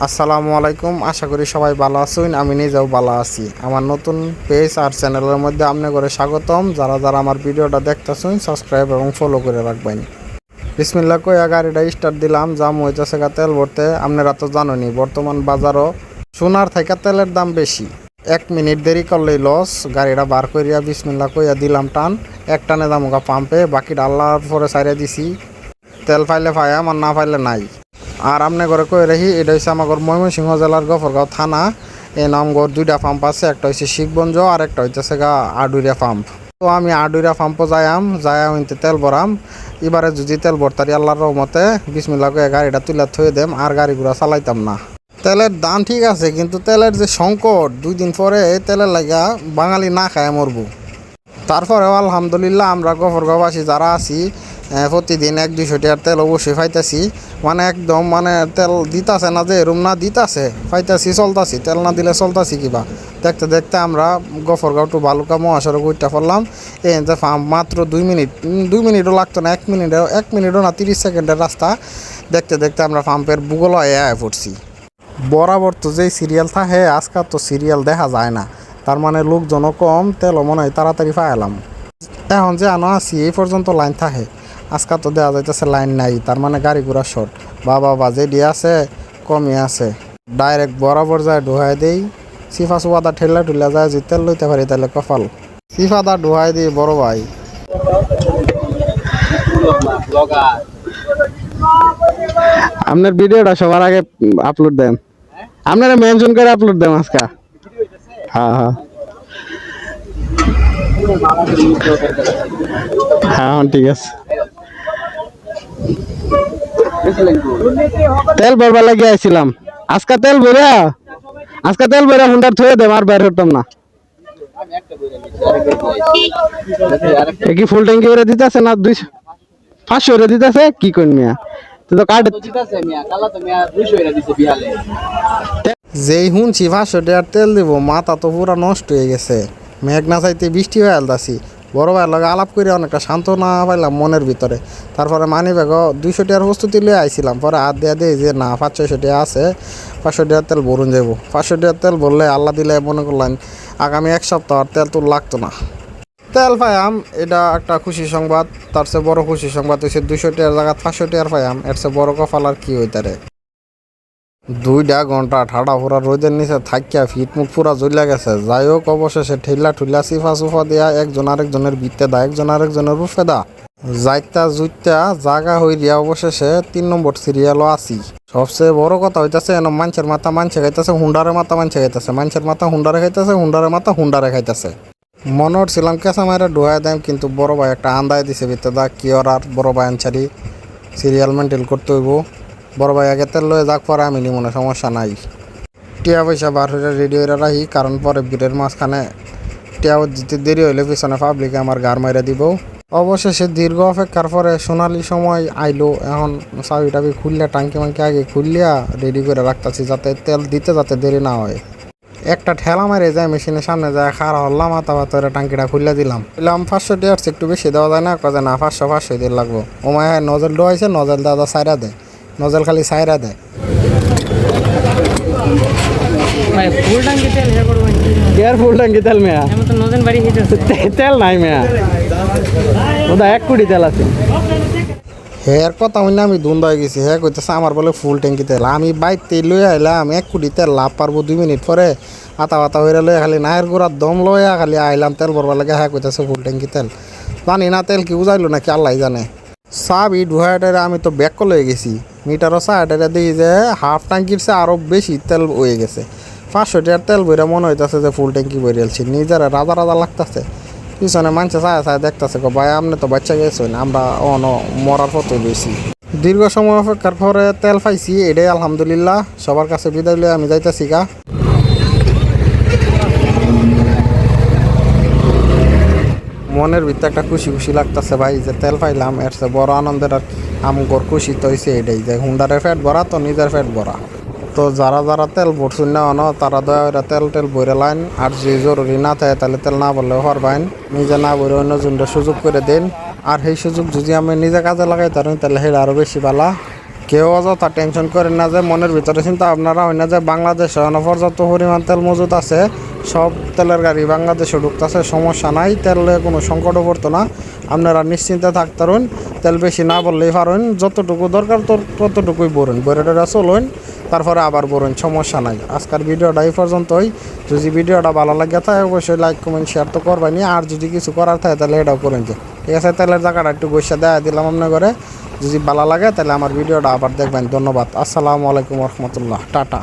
আসসালামু আলাইকুম। আশা করি সবাই ভালো আছেন। আমি নিজেও ভালো আছি। আমার নতুন পেজ আর চ্যানেলের মধ্যে আপনি করে স্বাগতম। যারা যারা আমার ভিডিওটা দেখতেছেন সাবস্ক্রাইব এবং ফলো করে রাখবেন। বিসমিল্লাহ কইয়া গাড়িটা স্টার্ট দিলাম, জাম হইতেছে গা তেল ভরতে। আপনারা তো জানেনই বর্তমান বাজারও সোনার থেকে তেলের দাম বেশি। 1 মিনিট দেরি করলেই লস। গাড়িটা বার করিয়া বিসমিল্লাহ কইয়া দিলাম টান, এক টানে দামগা পাম্পে, বাকিটা আল্লাহর পরে সাইরে দিছি। তেল পাইলে পাইয়াম আর না পাইলে নাই। আর আমনে করে কই রাখি, এটা হচ্ছে আমার ময়মনসিংহ জেলার গফরগাঁও থানা। এই নামগড় 2টা পাম্প আছে, একটা হচ্ছে শিখগঞ্জ আর একটা হইতেছে গা আডুরিয়া পাম্প। তো আমি আডুরিয়া পাম্পও যাইয়াম হইতে তেল ভরাম। এবারে যদি তেল ভরতারি আল্লাহর রহমতে বিসমিল্লাহ কয়ে গাড়িটা তুলে থয়ে দেম, আর গাড়িগুলো চালাইতাম না। তেলের দাম ঠিক আছে, কিন্তু তেলের যে সংকট, 2 দিন পরে তেলের লাগা বাঙালি না খায় মরবো। তারপরেও আলহামদুলিল্লাহ আমরা গফরগাঁওবাসী যারা আছি প্রতিদিন 1-200 টাকার তেল অবশ্যই পাইতেছি। মানে একদম তেল দিতাছে না যে এরম না, দিতাছে, পাইতেছি, চলতাছি। তেল না দিলে চলতাছি কিবা। দেখতে দেখতে আমরা গফরগাঁও টু বালুকা মহাসড়ক উঠতে পড়লাম। এই যে পাম্প মাত্র 2 মিনিটও লাগতো না, 1 মিনিটও না, 30 সেকেন্ডের রাস্তা। দেখতে দেখতে আমরা পাম্পের বুগল আয়া পড়ছি। বরাবর তো যেই সিরিয়াল থাকে, আজকাল তো সিরিয়াল দেখা যায় না। তার মানে লোকজনও কম, তেলও মনে হয় তাড়াতাড়ি পাইলাম। এখন যে আনো আছি এই পর্যন্ত লাইন থাকে, আজকাল তো দেওয়া যাইতেছে লাইন নাই। তার মানে গাড়ি ঘোড়া শর্ট। বাবা যে দিয়ে আছে কমই আছে। ডাইরেক্ট বরাবর যায় ঢুহাই দেই। সিফা সুফাদা ঠেলা ঠুলা যায়, যদি তেল লইতে পারি তাহলে কপাল। সিফাদা ঢুহাই দিই বড় ভাই। আপনার ভিডিওটা সবার আগে আপলোড দেন, আপনারা মেনশন করে আপলোড দেন আজকে। হ্যাঁ ঠিক আছে। তেল ভরবার লাগে আইছিলাম। আজকে তেল ভরা হুন্ডার থয়ে দেব, আর বের হতাম না। কি ফুল ট্যাঙ্কি করে দিতেছে না 500 করে দিতেছে? কি কইন মিয়া, তুই তো কার্ড যেই শুনছি 500 টাকার তেল দিব, মাথা তো পুরা নষ্ট হয়ে গেছে। মেঘ না চাইতে বৃষ্টি হয়ে আলতাছি। বড় ভাইয়ের লগে আলাপ করে অনেকটা সান্ত্বনা পাইলাম মনের ভিতরে। তারপরে মানি ব্যাগ 200 টাকার প্রস্তুতি লিয়ে আইছিলাম। পরে হাত দেওয়া দিয়ে যে না, 500-600 টাকা আছে, 500 টাকার তেল ভরুন যাবো। 500 টাকার তেল ভরলে আল্লাহ দিলে মনে করলেন আগামী 1 সপ্তাহ আর তেল তো লাগতো না। তেল পাইয়াম, এটা একটা খুশি সংবাদ। তার চেয়ে বড় খুশি সংবাদ হচ্ছে 200 টাকার জায়গা 500 টাকার পাইয়াম। এর চেয়ে বড় কপাল আর কি হইতারে। 2 ঘন্টা ঠাডা ফুরা রোদের নিচে থাকিয়া ফিট মুখ পুরা জ্বলিয়া গেছে। যাই হোক, অবশেষে ঠেলা ঠুলা সিফা সুফা দিয়া একজন আরেকজনের বিত্তে দা, একজন আরেকজনের রুফে দা, যাইতা জুইতা জাগা হইয়া অবশেষে 3 নম্বর সিরিয়ালও আছি। সবচেয়ে বড় কথা হইতাছে এন মানুষের মাথা মানুষে খাইতেছে, হুন্ডারের মাথা মানুষে খাইতেছে, মানুষের মাথা হুন্ডারে খাইতেছে, হুন্ডারের মাথা হুন্ডারে খাইতেছে। মনে হচ্ছিলাম কেঁচা মায়েরা ডুহাই দেম, কিন্তু বড় ভাই একটা আন্দায় দিছে ভিতরে দা কি আর বড় ভাই আনছারি সিরিয়াল মেনটেন করতে হইব। বড় ভাই আগে তেল লয়ে যাক, পরে আমি মনে সমস্যা নাই। টিয়া পয়সা বার হয়ে রেডি হয়ে রাখি, কারণ পরে ভিড়ের মাঝখানে টিয়া দিতে দেরি হইলে পিছনে পাবলিকে আমার গার মাইরা দিব। অবশেষে দীর্ঘ অপেক্ষার পরে সোনালি সময় আইলো। এখন চাবি টাবি খুললিয়া টাঙ্কি মাঙ্কি আগে খুললিয়া রেডি করে রাখতেছি, যাতে তেল দিতে যাতে দেরি না হয়। একটা ঠেলা মারে যায় মেশিনের সামনে যায়, খাড়া হল্লাম, মাথা পাথরে টাঙ্কিটা খুললে দিলাম। 500 টাকা একটু বেশি দেওয়া যায় না? কাজে না, 500 দিয়ে লাগবো। ও মায় নজল ডোয়াইছে, নজল দাদা সাইরা দেয়, নজল খালি সাইরা দেয়। ফুল ট্যাঙ্কি তেল হে করব ফুল ট্যাঙ্কি তেল মেয়া, আমি তো নতুন বাড়ি হিটেছে তেল নাই মেয়া, ওদা 1 কোটি তেল আছে। হের কথা হইনা আমি দুন্দা হয়ে গেছি। হ্যাঁ কইতেছে আমার বলে ফুল ট্যাঙ্কি তেল। আমি বাইক তেল লই আইলাম, 1 কোটি তেল লাভ পারবো 2 মিনিট পরে। আতা হইরা লইয়া খালি নায়ের গোড়ার দম লইয়া খালি আইলাম তেল ভরবার লাগে। হ্যাঁ কইতেছে ফুল ট্যাঙ্কি তেল। জানি না তেল কি বুঝাইলো নাকি আল্লাহ জানে। চাবি ঢুহাইটারে আমি তো ব্যাক করে গেছি, মিটারও চাহাটারে দেখি যে হাফ ট্যাঙ্কির চেয়ে আরও বেশি তেল হয়ে গেছে। 500 টাকার তেল বইরা মনে হইতেছে যে ফুল ট্যাঙ্কি বইরেলছি। নিজের রাজা লাগতেছে। পিছনে মানুষে চায় দেখতেছে, ভাই আপনি তো বাচ্চা গেছেন, আমরা মরার পথে লইছি। দীর্ঘ সময় অপেক্ষার পরে তেল পাইছি, এটাই আলহামদুলিল্লাহ। সবার কাছে বিদায় লইয়া আমি যাইতেছি গা। মনের ভিতরে একটা খুশি লাগতেছে ভাই, যে তেল পাইলাম। এর চেয়ে বড় আনন্দের আর আমগর খুশি তো হয়েছে এটাই, যে হুন্ডারের ফ্যাট ভরা তো নিজের ফ্যাট ভরা। তো যারা তেল ভরছুন না তারা দয়া করে তেল ভরে লাইন। আর যে জরুরি না থাকে তাহলে তেল না ভরলেও হরবাইন, নিজে না ভরে অন্য জনটা সুযোগ করে দেন। আর সেই সুযোগ যদি আমি নিজে কাজে লাগাই তাহলে সেটা আরও বেশি ভালো। কেউ অযথা টেনশন করেন না যে মনের ভিতরে চিন্তা আপনারা হয় না যে বাংলাদেশে অনপর্যাপ্ত পরিমাণ তেল মজুদ আছে, সব তেলের গাড়ি বাংলাদেশে ঢুকতেছে, সমস্যা নাই, তেলে কোনো সংকটও পড়তো না। আপনারা নিশ্চিন্তে থাকতে পারেন, তেল বেশি না বললেই পারেন, যতটুকু দরকার ততটুকুই বলুন, বইটা চলুন, তারপরে আবার বলুন, সমস্যা নাই। আজকের ভিডিওটা এই পর্যন্তই। যদি ভিডিওটা ভালো লাগে থাকে অবশ্যই লাইক কমেন্ট শেয়ার তো করবেনি, আর যদি কিছু করার থাকে তাহলে এটাও করেন যে, ঠিক আছে। তেলের জায়গাটা একটু বসে দেয়া দিলাম আপনার ঘরে, যদি ভালো লাগে তাহলে আমার ভিডিওটা আবার দেখবেন। ধন্যবাদ। আসসালামু আলাইকুম রহমতুল্লাহ। টাটা।